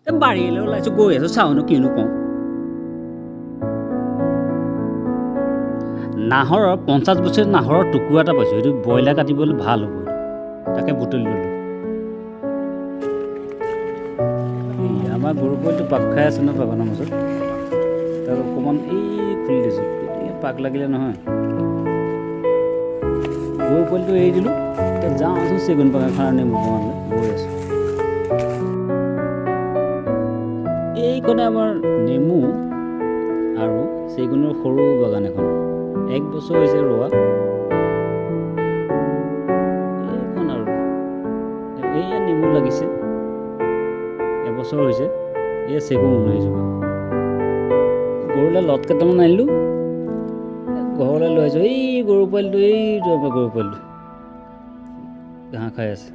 বাৰীলৈ ওলাইছোঁ, গৈ আছোঁ, চাওঁনো কিনো পাওঁ। নাহৰৰ 50 বছৰীয়া নাহৰৰ টুকুৰা এটা পাইছোঁ, সেইটো ব্ৰইলাৰ কাটিবলৈ ভাল হ'ব, তাকে বুটলি ল'লোঁ। আমাৰ গৰু পোৱালিটো পাক খাই আছে নহয় বাগানৰ মাজত, তাক অকণমান খুলি দিছোঁ, পাক লাগিলে নহয়। গৰু পোৱালিটো এৰি দিলোঁ, এতিয়া যাওঁচোন চেগুন বাগান খাৰ নেমু বাগানলৈ গৈ আছোঁ। এইখনে আমাৰ নেমু আৰু চেগুনৰ সৰু বাগান এখন, 1 বছৰ হৈছে ৰোৱা। এইখন আৰু এয়া নেমু লাগিছে, এবছৰ হৈছে। এয়া চেগুন এইজোপা। গৰুলৈ লত কেইটামান আনিলোঁ, ঘৰলৈ লৈ আহিছোঁ। এই গৰু পোৱালিটো, এইটো আমাৰ গৰু পোৱালিটো ঘাঁহ খাই আছে।